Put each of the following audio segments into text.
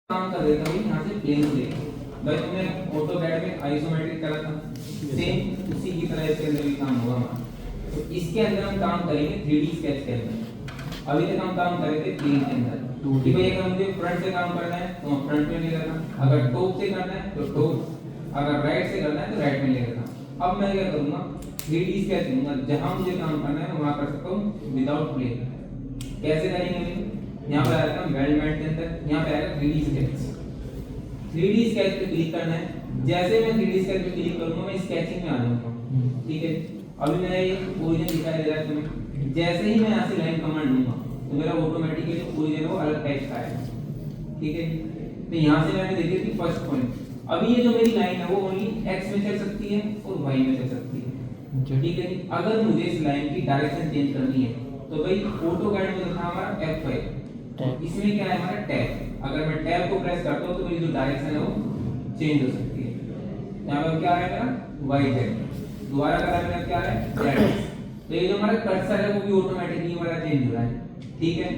काम कर देता हूँ यहाँ से प्लेन लेके। भाई तुमने ऑटोकैड में आइसोमेट्रिक करा था, सेम उसी की तरह इसके अंदर भी काम होगा हमारा। तो इसके अंदर हम काम करेंगे 3D स्केच के अंदर। अभी तक हम काम कर रहे थे प्लेन के अंदर कि भाई अगर मुझे फ्रंट से काम करना है तो हम फ्रंट में ले लेना, अगर टॉप से करना है तो टॉप, अगर राइट से करना है तो राइट में ले लेना। अब मैं क्या करूँगा, 3D स्केच लूँगा, जहाँ मुझे काम करना है वहाँ कर सकता हूँ विदाउट प्लेन। कैसे करेंगे? यहाँ पर आएगा वेल्ड मैट के अंदर, यहाँ पे आएगा 3D स्केच। 3D स्केच पे क्लिक करना है। जैसे मैं 3D स्केच पे क्लिक करूंगा मैं स्केचिंग में आ जाऊंगा। ठीक है, अभी मेरा ये ओरिजिन दिखाई दे रहा है तुम्हें। जैसे ही मैं यहाँ से लाइन कमांड लूंगा तो मेरा ऑटोमेटिकली ओरिजिन वो अलग टाइप का है। ठीक है, तो यहाँ से मैंने देखी थी फर्स्ट पॉइंट। अभी ये जो मेरी लाइन है वो ओनली एक्स में चल सकती है और वाई में चल सकती है। ठीक है, अगर मुझे इस लाइन की डायरेक्शन चेंज करनी है तो भाई ऑटोकैड में था हमारा F5, इसमें क्या है हमारा टैब। अगर मैं टैब को प्रेस करता हूं तो मेरी जो डायरेक्शन है वो चेंज हो सकती है। यहाँ पर क्या है मेरा वाई जेड, दोबारा करा मेरा क्या है जेड। तो ये जो हमारा कर्सर है वो भी ऑटोमेटिकली हमारा चेंज हो रहा है। ठीक है,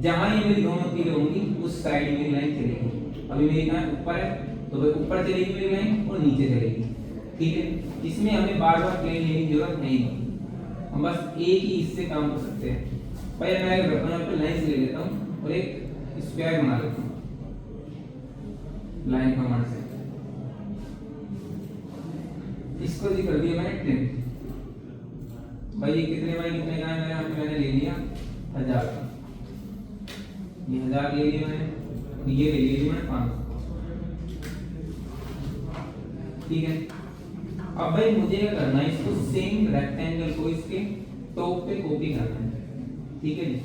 जहां ये मेरी दोनों तीरें होंगी उस साइड मेरी लाइन चलेगी। अभी मेरी लाइन ऊपर है तो भाई ऊपर चलेगी मेरी लाइन और नीचे चलेगी। ठीक है, इसमें हमें बार बार प्लेन लेने की जरूरत नहीं है, हम बस एक ही इससे काम कर सकते हैं। भाई मैं यहाँ पे लाइन ले लेता हूँ और एक स्क्वायर बना लेता हूँ लाइन कमांड से। इसको भी कर दिया मैंने ट्रिम। भाई ये कितने बाई कितने का है, मैंने ले लिया 1000 का, ये 1000 ले लिया मैंने, ये ले लिया मैंने 500। ठीक है, अब भाई मुझे क्या करना है, इसको सेम रेक्टेंगल को इसके टॉप पे कॉपी करना है। ठीक है जी,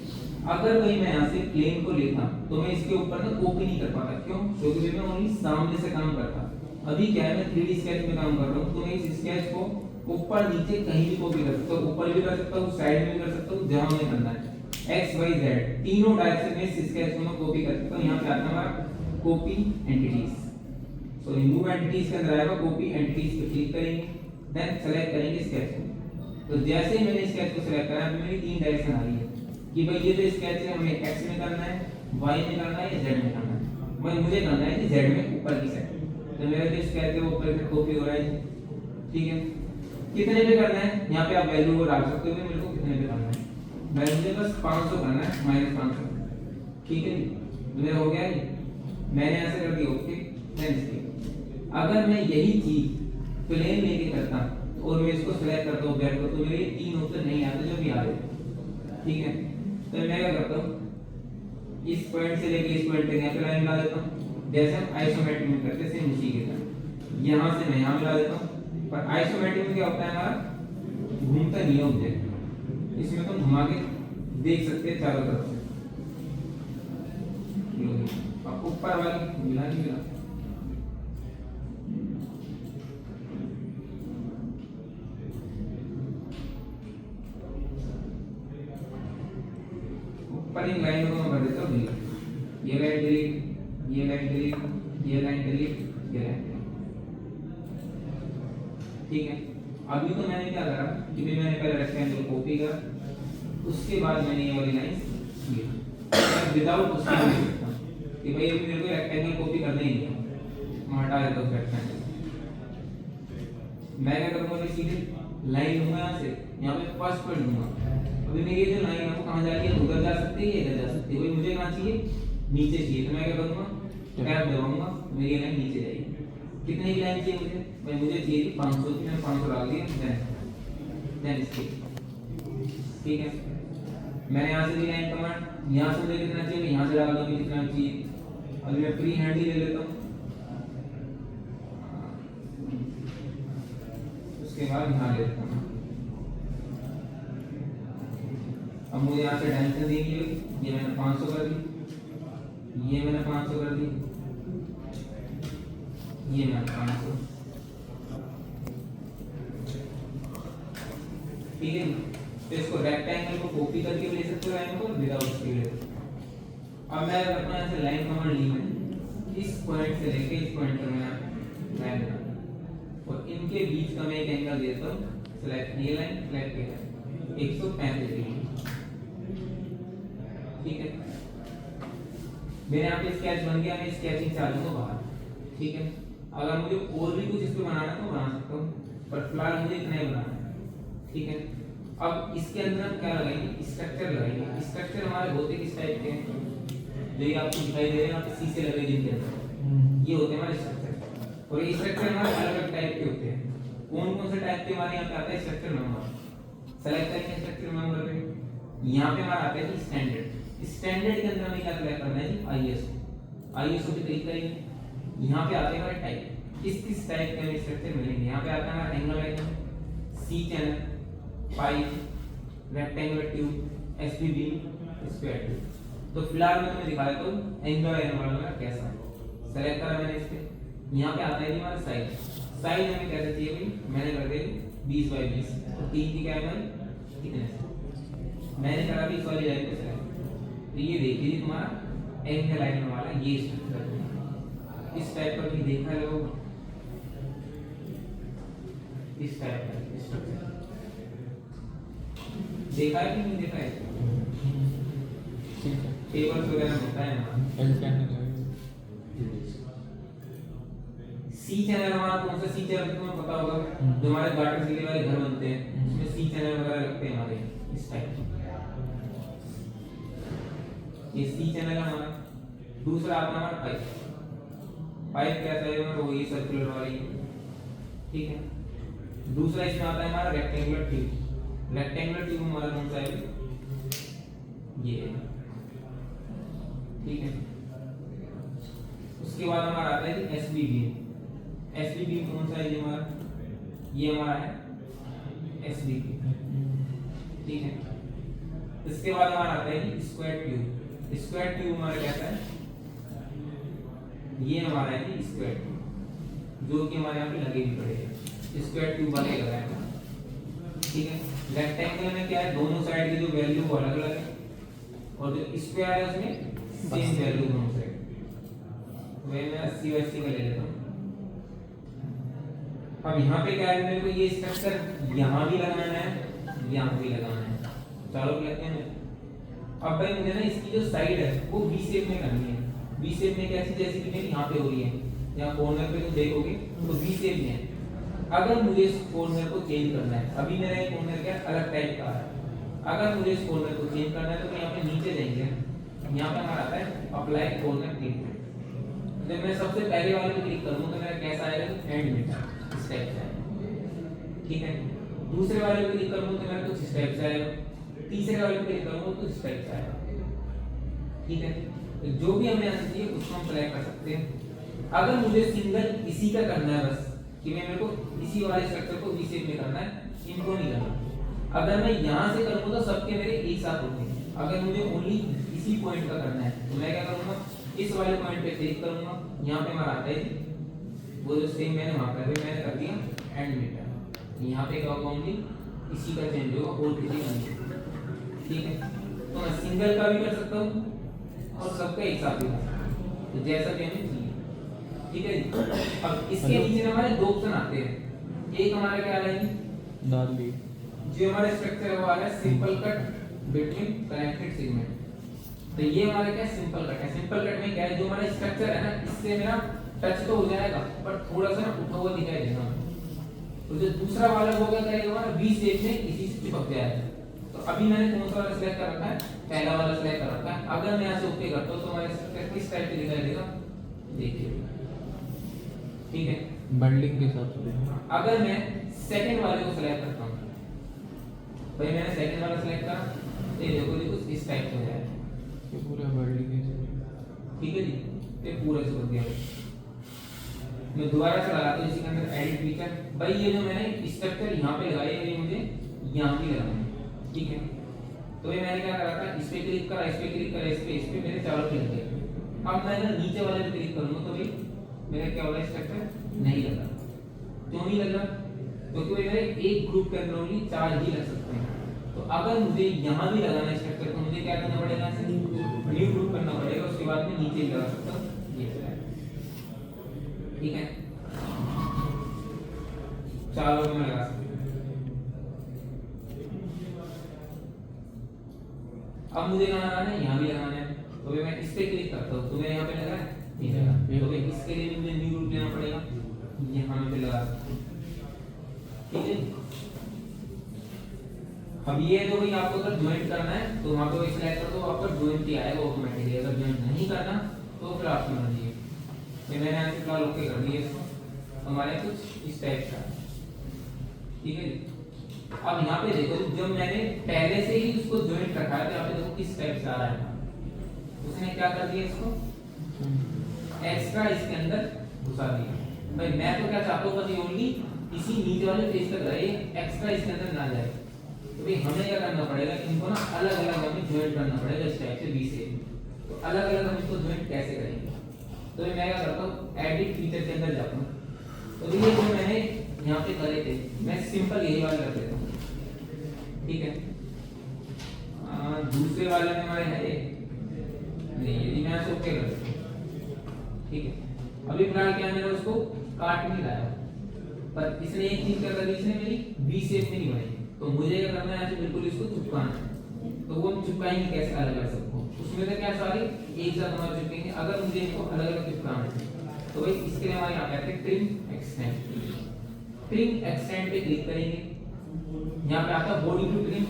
अगर भाई मैं यहाँ से प्लेन को लेता तो मैं इसके ऊपर ना कॉपी नहीं कर पाता। क्यों? क्योंकि मैं ओनली सामने से काम करता। अभी क्या है, मैं 3D स्केच में काम कर रहा हूँ तो मैं इस स्केच को ऊपर नीचे कहीं भी कॉपी कर सकता हूँ, ऊपर भी कर सकता हूँ, साइड में भी कर सकता हूँ, जहाँ मुझे करना है। एक्स वाई जेड तीनों डायरेक्शन में इस स्केच को मैं कॉपी कर सकता हूँ। यहाँ पे आता है हमारा copy entities, so remove entities के अंदर आएगा कॉपी एंटिटीज पे क्लिक करेंगे, देन सेलेक्ट करेंगे स्केच को। तो जैसे ही मैंने स्केच को सिलेक्ट करा मेरी 3 डायरेक्शन आ रही है कि भाई ये जो स्केच है हमें एक्स में करना है, वाई में करना है या जेड में करना है। भाई मुझे करना है कि जेड में ऊपर की साइड, तो मेरा जो स्केच है वो ऊपर से कॉपी हो रहा है। ठीक है, कितने पे करना है यहाँ पे आप वैल्यू को डाल सकते हो, मेरे को कितने पे करना है, मैं मुझे बस 500 करना है, -500। ठीक है, मेरा हो गया है, मैंने ऐसे कर दिया ओके। देन अगर मैं यही चीज प्लेन लेके करता और मैं इसको सिलेक्ट करता हूं ऑब्जेक्ट को, तो मेरे 3 ऑप्शन नहीं आते जो भी आ रहे। ठीक है, तो मैं क्या करता हूँ, इस पॉइंट से लेके इस पॉइंट तक यहाँ पे लाइन मिला देता हूँ, जैसे हम आइसोमेट्रिक में करते सेम उसी की तरह। यहाँ से मैं यहाँ मिला देता हूँ, पर आइसोमेट्रिक में क्या होता है हमारा घूमता नहीं है ऑब्जेक्ट, इसमें तुम घुमा के देख सकते हैं चारों तरफ से। अब ऊपर वाली मिला नहीं मिला, ऊपर इन लाइन को मैं भर देता हूँ डिलीट, ये लाइन डिलीट, ये लाइन डिलीट, ये लाइन डिलीट, ये लाइन डिलीट। ठीक है, अभी तो मैंने क्या करा कि मैंने पहले रेक्टेंगल कॉपी करा, उसके बाद मैंने ये वाली लाइन ली, विदाउट उसके भी लिख सकता हूं कि भाई अभी मेरे को रेक्टेंगल कॉपी करना ही नहीं है, मैं हटा देता हूं रेक्टेंगल। मैं क्या करूंगा, सीधे लाइन लूंगा यहाँ से, यहाँ पे फर्स्ट पॉइंट लूंगा। अभी मेरी जो लाइन है वो कहाँ जा रही है, उधर जा सकती है, इधर जा सकती है। भाई मुझे कहाँ चाहिए, नीचे चाहिए, तो मैं क्या करूंगा, टैब दबाऊंगा, मेरी लाइन नीचे जाएगी। कितने की लाइन चाहिए मुझे, भाई मुझे चाहिए 500 की, मैंने 500 डाल दिया, देन इसकी। ठीक है, मैंने यहाँ से भी लाइन कमांड, यहाँ से मुझे कितना चाहिए यहाँ से डाल दूंगी कितना चाहिए। अभी मैं फ्री हैंड ही ले लेता हूँ, उसके बाद यहाँ ले लेता हूँ। अब मुझे यहाँ से डायमेंशन देनी है, ये मैंने 500 कर दी, ये मैंने 500 कर दी, ये मैंने 500। ठीक है, तो इसको रेक्टेंगल को कॉपी करके ले सकते हो लाइन को, विदाउट इसके ले। अब मैं अपना यहाँ से लाइन कमांड ली मैंने, इस पॉइंट से लेके इस पॉइंट तक मैं लाइन बना और इनके बीच का मैं एक एंगल देता हूँ, सिलेक्ट ये लाइन, सिलेक्ट ये लाइन 135 डिग्री। ठीक है, मेरे यहाँ पे स्केच बन गया, मैं स्केचिंग चालू दूंगा बाहर, ठीक है। अगर मुझे और भी कुछ इस पे बनाना है तो बना सकता हूँ, पर फिलहाल मुझे इतना ही बनाना है, ठीक है। अब इसके अंदर हम क्या लगाएंगे, स्ट्रक्चर लगाएंगे। स्ट्रक्चर हमारे होते किस टाइप के हैं, जो ये आपको दिखाई दे रहे हैं, यहाँ पे शीशे लगे जिनके अंदर, ये होते हैं हमारे स्ट्रक्चर। और ये स्ट्रक्चर हमारे अलग अलग टाइप के होते हैं। कौन कौन से टाइप के हमारे यहाँ पे आता है, स्ट्रक्चर मेंबर सेलेक्ट करेंगे। स्ट्रक्चर मेंबर पे यहाँ पे हमारा आता है जी स्टैंडर्ड। स्टैंडर्ड के अंदर हमें क्या सेलेक्ट करना है जी, आईएसओ पे क्लिक करेंगे। यहाँ पे आते हैं हमारे टाइप, किस किस टाइप के हमें स्ट्रक्चर मिलेंगे। यहाँ पे आता है हमारा angle line, C channel, pipe, rectangular tube, SP beam, square tube. तो फिलहाल मैं तुम्हें दिखा देता हूँ एंगल लाइन वाला मेरा कैसा है। सेलेक्ट करा मैंने इस पे, यहाँ पे आता है जी हमारा साइज। साइज हमें कैसे चाहिए भाई, मैंने कर दिया 20 बाई 20, तो 3 की क्या है भाई, कितने से मैंने करा 20 वाली लाइन को सेलेक्ट। तो ये देखिए तुम्हारा एंगल लाइन वाला ये स्ट्रक्चर इस टाइप का भी देखा है लोग, इस टाइप का स्ट्रक्चर देखा है कि नहीं देखा है, टेबल्स वगैरह होता है ना। सी चैनल हमारा कौन सा सी चैनल तुम्हें पता होगा, जो हमारे गार्डन सिटी वाले घर बनते हैं उसमें सी चैनल वगैरह लगते हैं हमारे इस टाइप। ये सी चैनल हमारा। दूसरा आता है हमारा पाइप। पाइप कैसा है हमारा, वो ये सर्कुलर वाली, ठीक है। दूसरा इसमें आता है हमारा रेक्टेंगुलर ट्यूब। रेक्टेंगुलर ट्यूब हमारा कौन सा है, ये, ठीक है। उसके बाद हमारा आता है जी एसबी बीम। एसबी बीम कौन सा है जी हमारा, ये हमारा है एसबी बीम, ठीक है। इसके बाद हमारा आता है जी स्क्वायर ट्यूब। स्क्वायर ट्यूब हमारा कैसा है, ये हमारा है जी स्क्वायर ट्यूब, जो कि हमारे यहाँ पे लगे भी पड़े हैं, स्क्वायर ट्यूब वाले लगाए, ठीक है। रेक्टेंगल में क्या है, दोनों साइड की जो वैल्यू वो अलग अलग है, और जो स्क्वायर है उसमें सेम वैल्यू दोनों साइड। मैं 80 का ले लेता हूँ। अब यहाँ पे क्या है, मेरे को ये स्ट्रक्चर यहाँ भी लगाना है, यहाँ भी लगाना है। चलो लेते हैं। अब भाई मुझे ना इसकी जो साइड है वो वी शेप में करनी है। वी शेप में कैसी, जैसे कि मेरी यहाँ पे हो रही है, यहाँ कॉर्नर पे तुम देखोगे तो वी शेप में है। अगर मुझे इस कॉर्नर को चेंज करना है, अभी मेरा ये कॉर्नर क्या अलग टाइप का है, अगर मुझे इस कॉर्नर को चेंज करना है तो यहाँ पे नीचे जाएंगे, यहाँ पे हमारा आता है अप्लाई कॉर्नर ट्रीटमेंट। जब मैं सबसे पहले वाले पे क्लिक करूंगा तो मेरा कैसा आएगा, एंड में इस टाइप से आएगा, ठीक है। दूसरे वाले पे क्लिक करूंगा तो मेरा कुछ इस टाइप से आएगा। तीसरे वाले पे क्लिक करूंगा तो इस टाइप से आएगा, ठीक है। तो जो भी हमें आना चाहिए उसको हम सेलेक्ट कर सकते हैं। अगर मुझे सिंगल इसी का करना है बस, कि मैं मेरे को इसी वाले स्ट्रक्चर को वी शेप में करना है, इनको नहीं करना। अगर मैं यहाँ से करूंगा तो सबके मेरे एक साथ होते हैं। अगर मुझे ओनली इसी पॉइंट का करना है तो मैं क्या करूंगा, इस वाले पॉइंट पे क्लिक करूंगा, यहाँ पे हमारा आता है वो जो सेम मैंने वहां पर मैंने कर दिया एंड मीटर। यहाँ पे क्या होगा, ओनली इसी का चेंज होगा और किसी का नहीं, ठीक है। तो मैं सिंगल का भी कर सकता हूँ और सबका एक साथ भी कर सकता हूँ, तो जैसा भी हमें चाहिए, ठीक है। अब इसके नीचे हमारे दो ऑप्शन आते हैं। एक हमारा क्या आ रहा है, जो हमारा स्ट्रक्चर है वो आ रहा है simple cut between connected segment. तो ये हमारा क्या सिंपल कट है। सिंपल कट में क्या है, जो हमारा स्ट्रक्चर है ना इससे मेरा टच तो हो जाएगा पर थोड़ा सा उठा हुआ दिखाई देगा। तो जो दूसरा वाला वो क्या करेगा, हमारा वी शेप में इसी से चिपक जाएगा। तो अभी मैंने कौन सा वाला सिलेक्ट कर रखा है, पहला वाला सिलेक्ट कर रखा है। अगर मैं यहाँ से ओके करता हूँ तो हमारा स्ट्रक्चर किस टाइप से दिखाई देगा, देखिए, ठीक है, बंडलिंग के हिसाब से। अगर मैं सेकंड वाले को सिलेक्ट करता हूँ, भाई मैंने सेकंड वाला सिलेक्ट करा, ये देखो जी कुछ इस टाइप से हो जाएगा, ये पूरा बंडलिंग है, ठीक है जी। ये पूरा से बन गया। मैं दोबारा से लगाता हूँ इसी के अंदर एडिट फीचर। भाई ये जो मैंने स्ट्रक्चर यहाँ पे लगाया है ये मुझे यहाँ भी लगाना है, ठीक है। तो ये मैंने क्या करा था, इस पे क्लिक करा, इस पे क्लिक करा, इस पे मेरे चारों क्लिक किए। अब मैं ना नीचे वाले पे क्लिक करूंगा तो भाई मेरा क्या वाला स्ट्रक्चर नहीं लगा। क्यों नहीं लगा, क्योंकि मेरे एक ग्रुप के अंदर ओनली 4 ही लग सकते हैं। तो अगर मुझे यहाँ भी लगाना स्ट्रक्चर तो मुझे क्या करना पड़ेगा, न्यू ग्रुप करना पड़ेगा, उसके बाद में नीचे लगा सकता हूँ, ये ठीक है। चारों में लगा सकते हैं। अब मुझे कहाँ लगाना है, यहाँ भी लगाना है। तो मैं इस पे क्लिक करता हूँ तो नहीं लगा। तो भाई इसके लिए भी मुझे न्यू रूट लेना पड़ेगा, यहाँ पे लगा सकते हैं, ठीक है। अब ये तो भाई आपको अगर ज्वाइंट करना है तो वहाँ पे सिलेक्ट कर दो, आपका ज्वाइंट ही आएगा ऑटोमेटिकली। अगर ज्वाइंट नहीं करना तो फिर आपकी मर्जी है। तो मैंने यहाँ से फिलहाल ओके कर दिया इसको, हमारे कुछ इस टाइप का, ठीक है। अब यहाँ पे देखो जब मैंने पहले से ही उसको ज्वाइंट रखा है तो यहाँ पे देखो किस टाइप से आ रहा है, उसने क्या कर दिया इसको एक्स्ट्रा इसके अंदर घुसा दिया। भाई मैं तो क्या चाहता हूँ बस ये ओनली इसी नीचे वाले पेज तक रहे, एक्स्ट्रा इसके अंदर ना जाए। तो भाई हमें क्या करना पड़ेगा, इनको ना अलग अलग हमें ज्वाइंट करना पड़ेगा इस टाइप से बी से। तो अलग अलग हम इसको ज्वाइंट कैसे करेंगे, तो मैं क्या करता हूँ एडिट फीचर के अंदर जाता हूँ। तो ये जो मैंने यहाँ पे करे थे मैं सिंपल यही वाला कर देता हूँ, ठीक है। दूसरे वाले में हमारे है नहीं, यदि मैं इसको ओके कर देता हूँ, ठीक है। अभी फिलहाल क्या मैंने उसको काट नहीं लाया, पर इसने एक चीज क्या कर दी, इसने मेरी वी शेप में नहीं बनाई। तो मुझे क्या करना है, ऐसे बिल्कुल इसको चिपकाना है। तो वो चिपकाएंगे कैसे अलग अलग सबको, उसमें तो क्या सारे एक साथ हमारे चिपकेंगे। अगर मुझे इनको अलग अलग चिपकाना है तो भाई इसके लिए हमारे यहाँ पे आते हैं ट्रिम एक्सटेंड। ट्रिम एक्सटेंड पे क्लिक करेंगे, यहाँ पे आता है बॉडी टू ट्रिम।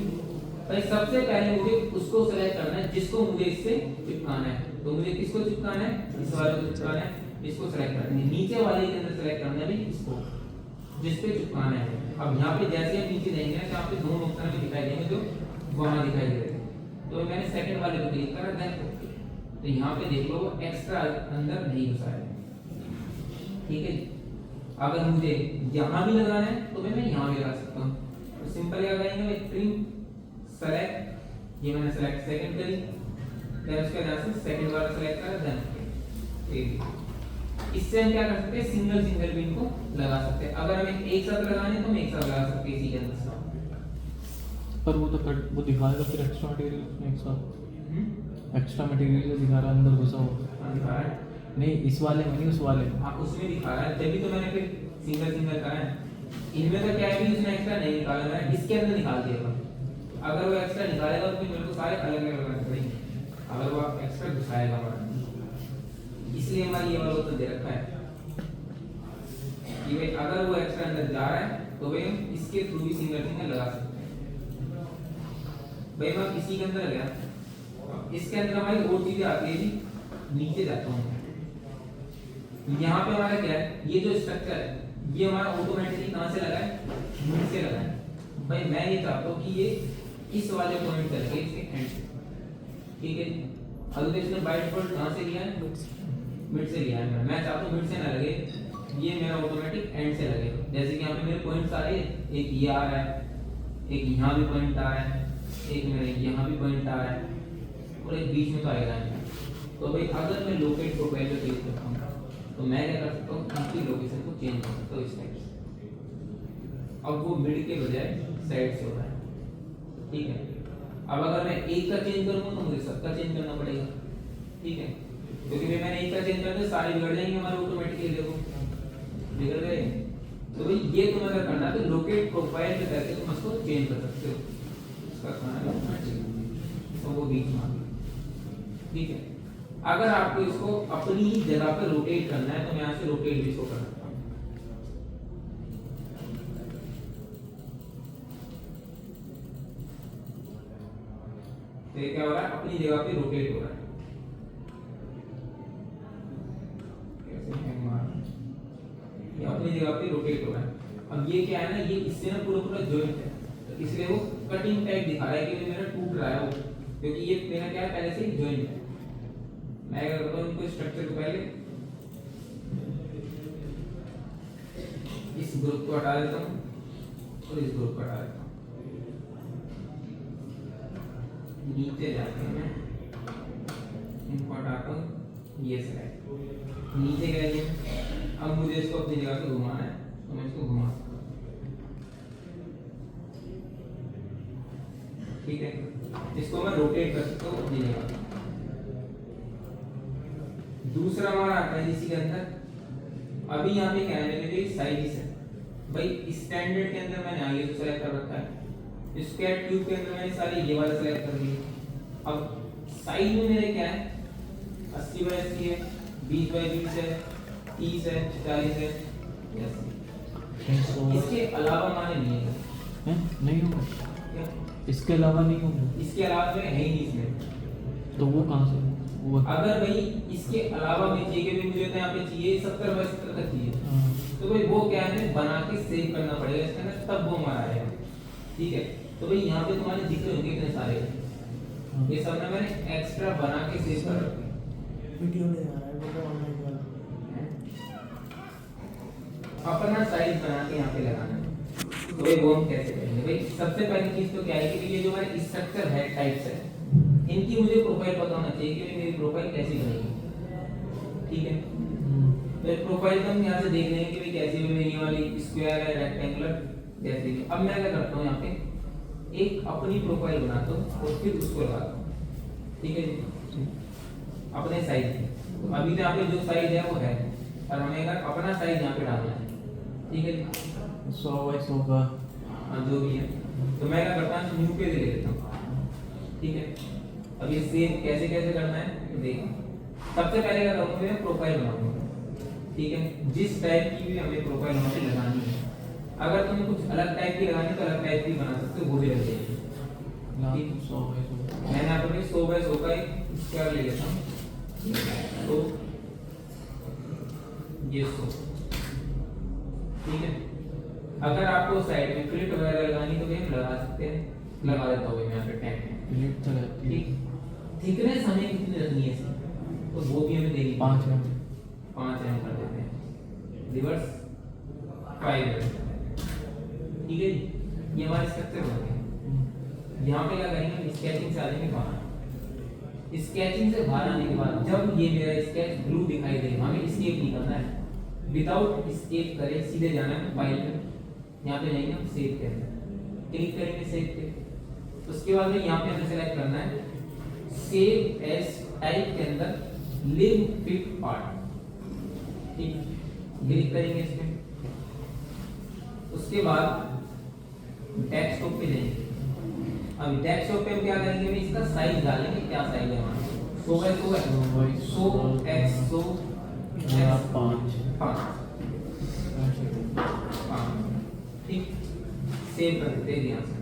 भाई सबसे पहले मुझे उसको सेलेक्ट करना है जिसको मुझे इससे चिपकाना है। तो मुझे किसको चिपकाना है, इस वाले को चिपकाना है, इसको सेलेक्ट करना है। नीचे वाले के अंदर सेलेक्ट करना है भाई इसको जिस पे चिपकाना है। अब यहाँ पे जैसे हम नीचे देंगे ना तो यहाँ पे दोनों ऑप्शन में दिखाई देंगे जो वहां दिखाई दे रहे थे। तो मैंने सेकंड वाले पे क्लिक करा, देन ओके। तो यहाँ पे देख लो वो एक्स्ट्रा अंदर नहीं घुसा है, ठीक है। अगर मुझे यहाँ भी लगाना है तो मैं यहाँ भी लगा सकता हूँ। तो सिंपल क्या करेंगे, ट्रिम सेलेक्ट, ये मैंने सेलेक्ट सेकंड करी, देन उसके बाद से सेकंड वाला सेलेक्ट करा, देन ठीक। इससे हम क्या कर सकते हैं, सिंगल सिंगल भी इनको लगा सकते हैं। अगर हमें एक साथ लगाने तो हम एक साथ लगा सकते हैं इसी के अंदर। पर वो तो वो दिखाएगा फिर एक्स्ट्रा मटेरियल उसमें एक साथ, एक्स्ट्रा मटेरियल जो दिखा रहा है अंदर घुसा हुआ दिखा रहा है नहीं, इस वाले में नहीं, उस वाले में। हाँ उसमें दिखा रहा है, तभी तो मैंने फिर सिंगल सिंगल करा है। इनमें तो क्या है कि उसने एक्स्ट्रा नहीं निकाला, मैंने इसके अंदर निकाल दिया था। अगर वो एक्स्ट्रा निकालेगा तो फिर मेरे को सारे अलग अलग लगाने पड़ेंगे, अगर वो एक्स्ट्रा घुसाएगा हमारा। इसलिए हमारा ये वाला उत्तर दे रखा है कि भाई अगर वो एक्स्ट्रा अंदर जा रहा है तो भाई हम इसके थ्रू भी सिंगल सिंगल लगा सकते हैं। भाई मैं इसी के अंदर गया, इसके अंदर हमारी और चीजें आती है जी। नीचे जाता हूँ, यहाँ पे हमारा क्या है, ये जो स्ट्रक्चर है ये हमारा ऑटोमेटिकली कहाँ से लगा है, नीचे लगा है। भाई मैं ये चाहता हूँ कि ये इस वाले पॉइंट करके इसके एंड, ठीक है। अगर इसने बाय डिफॉल्ट कहाँ से लिया है, मिड से लिया है। मैं चाहता हूँ मिड से ना लगे, ये मेरा ऑटोमेटिक एंड से लगे। जैसे कि यहाँ पे मेरे पॉइंट्स आ रहे हैं, एक ये आ रहा है, एक यहाँ भी पॉइंट आ रहा है, एक मेरा यहाँ भी पॉइंट आ रहा है और एक बीच में तो आएगा। तो भाई अगर मैं लोकेट प्रोफाइल पे क्लिक करता हूँ तो मैं क्या कर सकता हूँ, इनकी लोकेशन को चेंज कर सकता हूँ इस टाइप से। अब वो मिड के बजाय साइड से हो रहा है, ठीक है। अब अगर मैं एक का चेंज करूँगा तो मुझे सबका चेंज करना पड़ेगा, ठीक है। क्योंकि मैंने एक का चेंज कर दिया सारे बिगड़ जाएंगे हमारे ऑटोमेटिकली, देखो बिगड़ गए। तो भाई ये तुम अगर करना तो लोकेट प्रोफाइल पे करके तुम इसको चेंज कर सकते हो, इसका खाना तो वो बीच में, ठीक है। अगर आपको इसको अपनी ही जगह पे रोटेट करना है तो मैं यहाँ से रोटेट भी इसको कर सकता हूँ। तो ये क्या हो रहा है, अपनी जगह पे रोटेट हो रहा है। ये अपनी जगह पे रोटेट हो रहा है। अब ये क्या है ना, ये इससे ना पूरा पूरा जॉइंट है, तो इसलिए वो कटिंग टाइप दिखा रहा है कि मेरा टूट रहा है वो, क्योंकि ये मेरा क्या है पहले से ही जॉइंट है। मैं क्या करता हूँ, इनको स्ट्रक्चर को पहले इस ग्रुप को हटा देता हूँ और इस ग्रुप को हटा देता हूँ। नीचे जाते हैं, मैं इनको हटाता हूँ, ये सेलेक्ट नीचे गए ये। अब मुझे इसको अपनी जगह पे घुमाना है तो मैं इसको घुमा सकता हूँ, ठीक है। इसको मैं रोटेट कर सकता हूँ अपनी जगह पे। दूसरा हमारा आता है इसी के अंदर। अभी यहाँ पे क्या है, मेरे साइज है भाई, स्टैंडर्ड के अंदर मैंने आगे तो सेलेक्ट कर रखा है, स्क्वायर क्यूब के अंदर मैंने सारे ये वाला सेलेक्ट कर लिए। अब साइज में मेरे क्या है 80 बाय 80 है, 20 बाई 20 है, 30 है, 40 है, yes। इसके अलावा माने नहीं है हैं? नहीं होगा, क्या? इसके अलावा नहीं होगा, इसके अलावा तो है ही नहीं इसमें। तो वो कहाँ से वो? अगर भाई इसके अलावा भी चाहिए कि मुझे तो यहाँ पे चाहिए 70 बाई 70 तक चाहिए, हाँ, तो भाई वो क्या है बना के सेव करना पड़ेगा इसके अंदर, तब वो हमारा आएगा। ठीक है, तो भाई यहाँ पे तुम्हारे दिख रहे होंगे इतने सारे, हाँ। ये सब ना मैंने एक्स्ट्रा बना के सेव कर रखे हैं। वीडियो नहीं आ रहा है वो ऑनलाइन वाला। अपना साइज बना के यहाँ पे लगाना है। तो भाई वो हम कैसे करेंगे? भाई सबसे पहली चीज तो क्या है कि ये जो हमारे स्ट्रक्चर है, टाइप्स है, इनकी मुझे प्रोफाइल पता होना चाहिए कि भाई मेरी प्रोफाइल कैसी बनेगी। ठीक है, तो प्रोफाइल हम यहाँ से देख लेंगे कि भाई कैसी बनेगी, ये वाली स्क्वायर है, रेक्टेंगुलर जैसे कि। अब मैं क्या करता हूँ यहाँ पे एक अपनी प्रोफाइल बनाता हूँ और फिर उसको लगाता हूँ। ठीक है जी, अपने साइज की। तो अभी तो यहाँ पे जो साइज है वो है, और हमें अगर अपना साइज यहाँ पे डालना है। ठीक है जी, 100 बाई 100 का। हाँ जो भी है, तो मैं क्या करता हूँ न्यू पे ले लेता हूँ। ठीक है, अब ये सेव कैसे कैसे करना है तो देखिए। सबसे पहले क्या करूँगा, मैं प्रोफाइल बनाऊंगा। ठीक है, जिस टाइप की भी हमें प्रोफाइल वहाँ पे लगानी है, अगर तुम्हें कुछ अलग टाइप की लगानी है तो अलग टाइप की बना सकते हो, वो भी लग जाएगी। ठीक, 100 बाई 100। मैंने यहाँ पे 100 बाई 100 का एक स्क्वायर ले लेता हूँ, तो ये 100। ठीक है, अगर आपको साइड में प्लेट वगैरह लगानी तो भी हम लगा सकते हैं, लगा देता हूँ मैं यहाँ पे टैग में। प्लेट तो रहती है ठीक, थिकनेस हमें कितनी रखनी है इसकी, तो वो भी हमें देनी 5 एम। 5 एम कर देते हैं, रिवर्स 5 एम। ठीक है जी, ये हमारे स्ट्रक्चर बन गए। यहाँ पे क्या करेंगे, स्केचिंग से आ जाएंगे बाहर। स्केचिंग से बाहर आने के बाद जब ये मेरा स्केच ब्लू दिखाई दे, हमें एस्केप नहीं करना है, विदाउट एस्केप करे सीधे जाना है फाइल में, यहाँ पे जाएंगे हम सेव के अंदर, क्लिक करेंगे सेव पे। उसके बाद में यहाँ पे हमें सेलेक्ट करना है सेव एज टाइप के अंदर लिव फिट पार्ट। ठीक, क्लिक करेंगे इस पे। उसके बाद डेस्कटॉप पे जाएंगे। अब डेस्कटॉप पे हम क्या करेंगे, हम इसका साइज डालेंगे, क्या साइज है हमारा 100 बाई 100 है, 100 x 100 5। 5। ठीक, सेव कर देते हैं यहाँ से।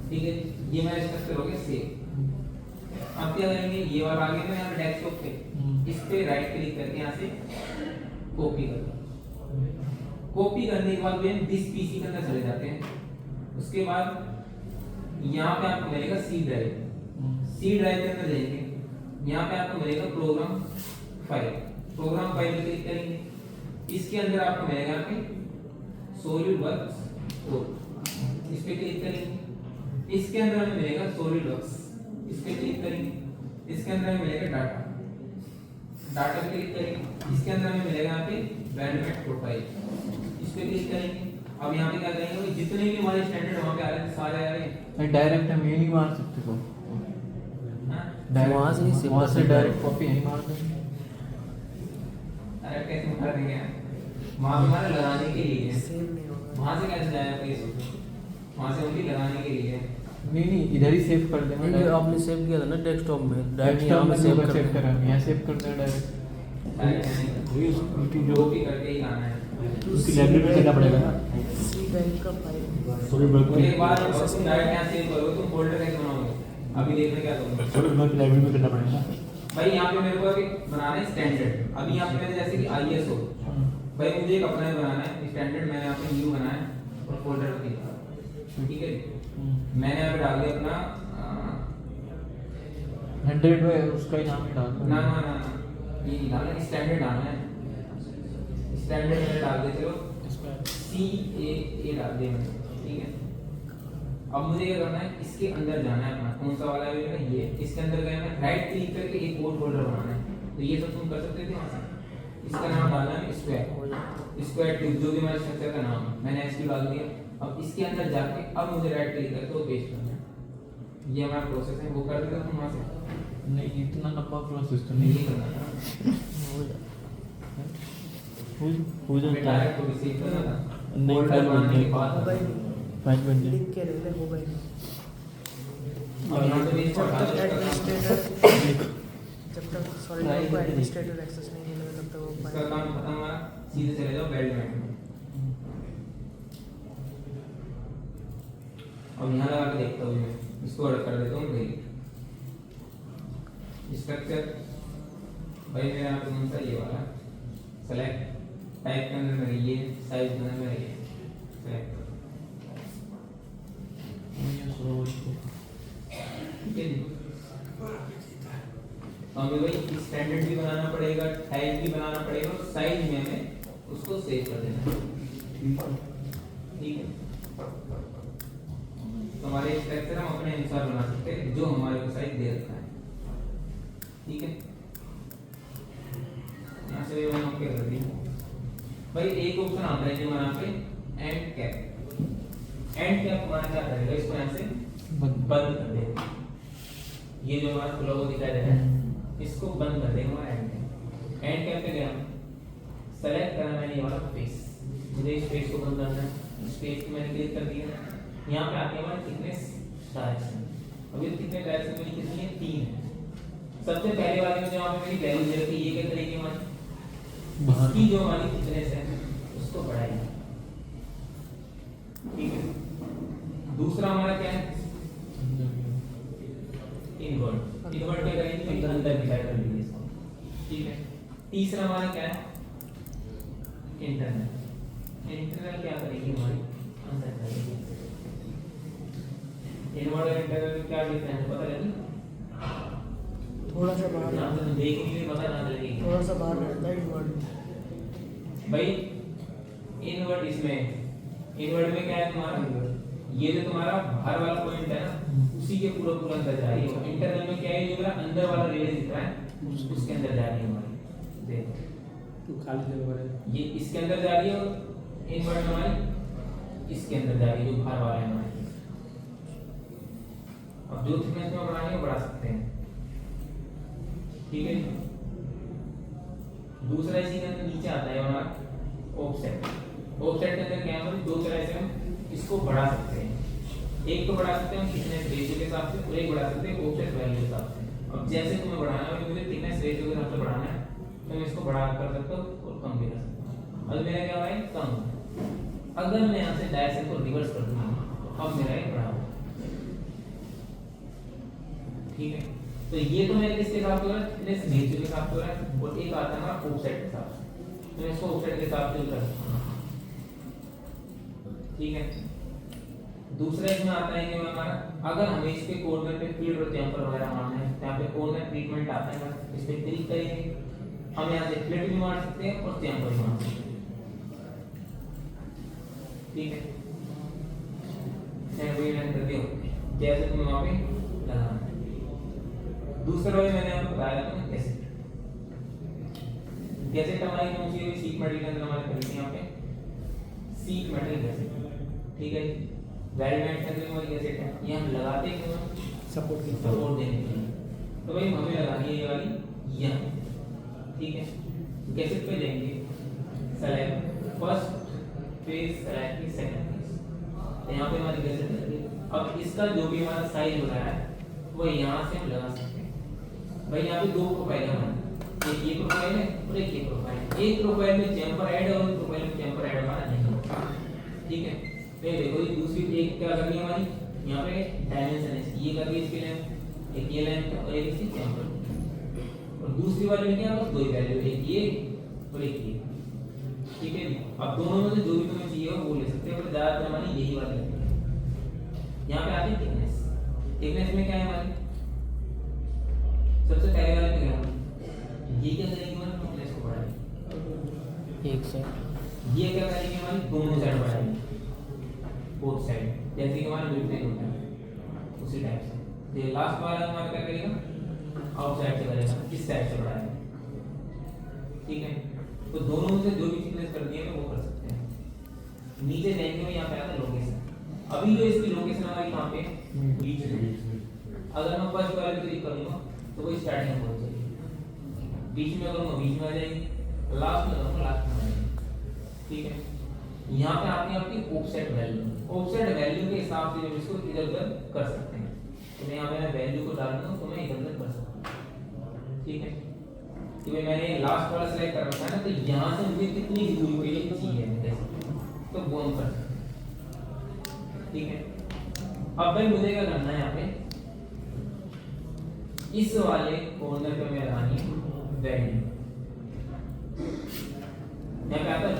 ठीक है, ये मेरा स्ट्रक्चर हो गया सेव। अब क्या करेंगे, ये वाला आ गया मैं यहाँ डेस्कटॉप पे, इस पे राइट क्लिक करके यहाँ से कॉपी कर दो। कॉपी करने के बाद हम दिस पीसी के अंदर चले जाते हैं। उसके बाद यहाँ पे आपको मिलेगा सी ड्राइव, सी ड्राइव के अंदर जाएंगे, यहाँ पे आपको मिलेगा प्रोग्राम फाइल, प्रोग्राम फाइल पे क्लिक करेंगे। इसके अंदर आपको मिलेगा यहाँ पे सॉलिडवर्क्स 4, इस पे क्लिक करेंगे। इसके अंदर हमें मिलेगा सॉलिडवर्क्स, इस पे क्लिक करेंगे। इसके अंदर हमें मिलेगा डाटा, डाटा पे क्लिक करेंगे। इसके अंदर हमें मिलेगा यहाँ पे बैंडविड्थ प्रोफाइल, इस पे क्लिक करेंगे। अब यहाँ पे क्या करेंगे, भाई जितने भी हमारे स्टैंडर्ड वहाँ पे आ रहे हैं सारे आ रहे हैं। डायरेक्ट हम ये नहीं मार सकते को, वहाँ से नहीं सेव वहाँ कर से सकते। डायरेक्ट कॉपी यहीं मार देंगे। अरे कैसे उठा देंगे यार, वहाँ पे हमारे लगाने के लिए है, सेव नहीं होगा। वहाँ से कैसे जाएगा पैसे, वहाँ से उनकी लगाने के लिए है। नहीं इधर ही सेव कर देंगे। नहीं, आपने सेव किया था ना डेस्कटॉप में, डायरेक्ट यहाँ डेस्कटॉप में में सेव सेव कर कर रहे हैं, यहाँ सेव कर दें डायरेक्ट। उसकी जो भी करके ही लाना है। उसकी लाइब्रेरी में देना पड़ेगा ना। सी ड्राइव का फाइल। तो एक बार तुम डायरेक्ट यहाँ सेव करोगे, तुम फोल्डर कैसे बनाओगे, अभी देखने क्या करूँगा। सॉलिडवर्क्स की लाइब्रेरी में करना पड़ेगा। भाई यहाँ पे मेरे को अभी बनाना है स्टैंडर्ड। अभी यहाँ पे मैंने जैसे कि ISO, भाई मुझे एक अपना ही बनाना है स्टैंडर्ड। मैंने यहाँ पे न्यू बनाया और फोल्डर पे दिखा, ठीक है। मैंने यहाँ पे डाल दिया अपना 100 में उसका ही नाम ही डाल दो। ना ये डालना है, स्टैंडर्ड डालना है। स्टैंडर्ड मैंने डाल दिया, चलो CAA डाल दिया मैंने, ठीक है। अब मुझे क्या करना है, इसके अंदर जाना है अपना, कौन सा वाला है मेरा, ये। इसके अंदर गया मैं, राइट क्लिक करके एक और फोल्डर बनाना है। तो ये सब तुम कर सकते थे वहाँ से। इसका नाम डालना है स्क्वायर ट्यूब, जो भी हमारे स्ट्रक्चर का नाम है। मैंने SQ डाल दिया। अब इसके अंदर जाके अब मुझे राइट क्लिक करके वो पेस्ट करना है। ये हमारा प्रोसेस है, वो कर देगा तुम वहाँ से। नहीं इतना लंबा प्रोसेस तो नहीं नहीं करना था, हो जाता है। डायरेक्ट को रिसीव करना था। नहीं, फोल्डर फाइल बनाने बनने के बाद होगा ही फाइल बन नहीं। जाए। लिख के रख ले, होगा ही नहीं। अब यहाँ पे भी जब तक इसको हटा दो, इसका काम एडमिनिस्ट्रेटर, जब तक सॉलिड Try को करके देखिए। एडमिनिस्ट्रेटिव एक्सेस नहीं मिलेगा तब तक वो इसका फाइल काम खत्म हुआ, सीधे चले जाओ वेल्डमेंट में। अब यहाँ लगा के देखता हूँ मैं, इसको अलग कर देता हूँ डिलीट। स्ट्रक्चर भाई मेरा यहाँ पे कौन सा ये वाला सेलेक्ट, टाइप के अंदर मेरे ये, साइज के अंदर मेरे ये सेलेक्ट। ठीक है जी। हमें भाई स्टैंडर्ड भी बनाना पड़ेगा, टाइप भी बनाना पड़ेगा और साइज में हमें उसको सेव कर देना है। ठीक है, तो हमारे स्ट्रक्चर हम अपने अनुसार बना सकते हैं जो हमारे को साइज दे रखा है। ठीक है, यहाँ से मैंने ओके कर दिया। भाई एक ऑप्शन आता है जो यहाँ पे एंड कैप। एंड कैप हमारा क्या करेगा, इसको यहाँ से बंद कर देगा। ये जो हमारा खुला हुआ दिखाई दे रहा है इसको बंद कर देगा हमारा एंड कैप। एंड कैप पे गया, सेलेक्ट करना मैंने ये वाला फेस, मुझे इस फेस को बंद करना है। इस फेस को मैंने क्लिक कर दिया। यहाँ पे आके हमारा थिकनेस डायरेक्शन, अभी थिकनेस डायरेक्शन मेरी कितनी है, 3 है। सबसे पहले वाले में जो यहाँ पे मेरी वैल्यू दे रखी है, ये क्या करेगी हमारी, इसकी जो हमारी थिकनेस है उसको बढ़ाएगी। ठीक है, दूसरा हमारा क्या है, इनवर्ट। इनवर्ट क्या करेंगे, अंदर डिवाइड कर देंगे इसको। ठीक है, तीसरा हमारा क्या है, इंटरनल। इंटरनल क्या करेंगे, हमारी अंदर करेंगे। इनवर्ट और इंटरनल में क्या डिफरेंस है पता लगी, थोड़ा सा बाहर यहाँ रहता पे है, तो देखने में पता ना लगेगी थोड़ा सा बाहर रहता है इनवर्ट। भाई। इनवर्ट इसमें, इनवर्ट में क्या है तुम्हारा, ये जो तुम्हारा बाहर वाला पॉइंट है ना उसी के पूरा पूरा अंदर जा रही है। इंटरनल में क्या है, जो मेरा अंदर वाला रेडियस दिख रहा है उसके अंदर जा रही है हमारी। देखो खाली जगह है, ये इसके अंदर जा रही है और इनवर्ट हमारी इसके अंदर जा रही है जो बाहर वाला है हमारे। अब जो थिकनेस में बढ़ानी है बढ़ा सकते हैं। ठीक है, दूसरा इसी के अंदर नीचे आता है हमारा ऑफसेट। ऑफसेट के अंदर क्या है, हमारी दो तरह से हम इसको बढ़ा सकते हैं। एक तो बढ़ा सकते हैं हम थिकनेस रेशियो के हिसाब से और एक बढ़ा सकते हैं ऑफसेट वैल्यू के हिसाब से। अब जैसे तुम्हें बढ़ाना है, मुझे थिकनेस रेशियो के हिसाब से बढ़ाना है तो मैं इसको बढ़ा कर सकता हूँ और कम भी कर सकता हूँ। अब मेरा क्या हो रहा है, कम हो रहा है। अगर मैं यहाँ से डायरेक्शन को रिवर्स कर दूंगा तो अब मेरा ये बढ़ा होगा। ठीक है, तो ये तो मेरे किसके साथ हो रहा है, थिकनेस रेशियो के साथ हो रहा है और एक आता है हमारा ऑफसेट के साथ। तो मैं इसको ऑफसेट के हिसाब से कर सकता हूँ। ठीक है, दूसरा इसमें आता है कि हमारा अगर हमें इसके कॉर्नर पे फील्ड और चैम्बर वगैरह मारना है, यहाँ पे कॉर्नर ट्रीटमेंट आता है, इस पे क्लिक करेंगे। हम यहाँ से फ्लिट भी मार सकते हैं और चैम्बर भी मार सकते हैं। ठीक है, मैं वही मैंने कर दिया जैसे तुम्हें वहाँ पे लगाना है। दूसरा भी मैंने आपको बताया था कैसे कैसे हमारी कौन सी सीट मटेरियल के अंदर हमारे खरीदते हैं यहाँ पे सीट मटेरियल कैसे। ठीक है, वेल्डमेंट के अंदर हमारी कैसे है, ये हम लगाते हैं सपोर्ट की सपोर्ट देने के लिए। तो भाई हमें लगानी है ये वाली यहाँ। ठीक है, कैसे पे जाएंगे, सेलेक्ट फर्स्ट फेस, सेलेक्ट की सेकंड फेस। तो यहाँ पे हमारी कैसे लगेगी। अब इसका जो भी हमारा साइज हो रहा है वो यहाँ से हम लगा सकते हैं। भाई यहाँ पे दो प्रोफाइल है हमारी, एक ये प्रोफाइल है और एक ये प्रोफाइल है। एक प्रोफाइल में चैम्बर ऐड और एक प्रोफाइल में चैम्बर ऐड हमारा नहीं होगा। ठीक है, तो ये देखो ये दूसरी एक क्या करनी है हमारी, यहाँ पे डायमेंशन है, ये कर दी इसकी लेंथ, एक ये लेंथ और एक इसकी चैम्बर। और दूसरी वाले में क्या बस दो ही वैल्यू, एक ये और एक ये। ठीक है, अब दोनों में से जो भी तुम्हें चाहिए हो वो ले सकते हो, पर ज्यादातर हमारी यही वाली है। यहाँ पे आती है थिकनेस। थिकनेस में क्या है हमारी, सबसे पहले वाले पे क्या, ये क्या करेंगे हमारी थिकनेस को बढ़ाएंगे। एक साइड ये क्या करेंगे हमारी दोनों साइड बढ़ाएंगे, बोथ साइड, जैसे कि हमारा मिड होता है उसी टाइप से। ये लास्ट वाला हमारा क्या करेगा, आउटसाइड से करेगा, इस साइड से बढ़ाएगा। ठीक है, तो दोनों में से जो भी थिकनेस करनी है वो कर सकते हैं। नीचे जाएंगे में यहाँ पे आता है लोकेशन। अभी जो इसकी लोकेशन हमारी कहाँ पे, बीच में। अगर मैं फर्स्ट वाले पे क्लिक करूंगा तो वो स्टार्टिंग में पहुंच जाएगी, बीच में करूंगा बीच में आ जाएगी, लास्ट में करूंगा लास्ट में आ जाएगी। ठीक है, यहाँ पे आती है आपकी ऑफसेट वैल्यू। ऑफसेट वैल्यू के हिसाब से जब इसको इधर उधर कर सकते हैं, तो मैं यहाँ पे वैल्यू को डाल दूँ तो मैं इधर उधर कर सकता हूँ। ठीक है, कि मैंने लास्ट वाला सेलेक्ट कर रखा है ना, तो यहाँ से मुझे कितनी दूरी पे ये चाहिए जैसे, तो वो हम कर सकते हैं। ठीक है, अब भाई मुझे क्या करना है, यहाँ पे इस वाले कॉर्नर पे मैं लगानी है वैल्यू, यहाँ पे आता है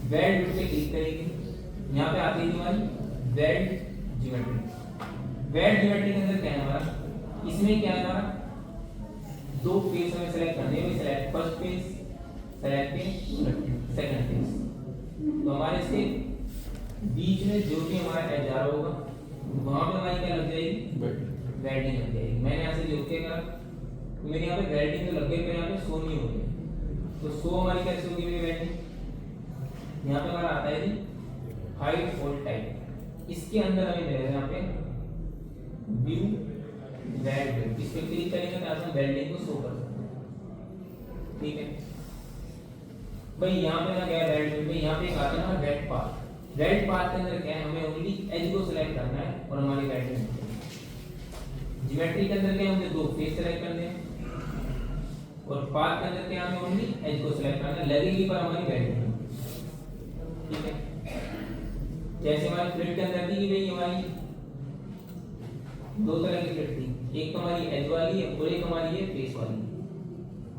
वेड विड्थ पे क्लिक करेंगे, यहाँ पे आती है हमारी वेड ज्योमेट्री। वेड ज्योमेट्री के अंदर क्या है हमारा, इसमें क्या है हमारा, दो फेस हमें सेलेक्ट करने हैं, select first face, select second face. तो हमारे इसके बीच में जो भी हमारा एज आ रहा होगा वहां पे हमारी क्या लग जाएगी, वेल्डिंग लग जाएगी। मैंने यहाँ से जो क्या करा, तो मेरे यहाँ पे वेल्डिंग तो लग गई, पर यहाँ पे शो नहीं हो रही, तो शो हमारी कैसे होगी मेरी वेल्डिंग, यहाँ पे हमारा आता है जी हाइट और टाइप। इसके अंदर हमें मिलेगा यहाँ पे व्यू वेल्ड, इस पे क्लिक करेंगे तो हम वेल्डिंग को शो कर सकते हैं। ठीक है भाई, यहाँ पे ना क्या है वेल्ड में, यहाँ पे एक आता है ना वेल्ड पाथ। वेल्ड पाथ के अंदर क्या है, हमें ओनली एज को सिलेक्ट करना है और हमारी वेल्डिंग। ज्योमेट्री के अंदर क्या है, मुझे दो फेस सेलेक्ट करने हैं, और पाथ के अंदर क्या है, हमें ओनली एज को सिलेक्ट करना है, लगेगी पर हमारी वेल्डिंग। ठीक है, जैसे हमारी फ्लिप के अंदर थी कि भाई हमारी दो तरह की फ्लिप थी, एक तो हमारी एज वाली है और एक हमारी है फेस वाली।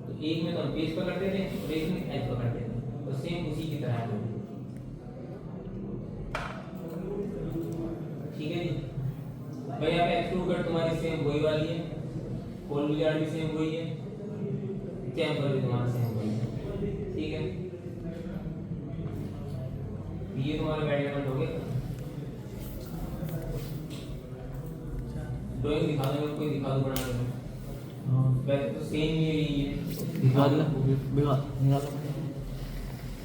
तो एक में तो हम फेस पकड़ते थे और एक में एज पकड़ते थे, तो सेम उसी की तरह है। ठीक है जी भाई, यहाँ पे एक्सट्रूड कट तुम्हारी सेम वही वाली है, कोल विजार्ड भी सेम वही है, चैम्बर भी तुम्हारा सेम वही है। ठीक है, ये तुम्हारा गाइडलाइन हो गया। ड्राइंग दिखा दो, कोई दिखा दो बना दो। हाँ वैसे तो सेम ही है, निकाल लो, निकाल लो।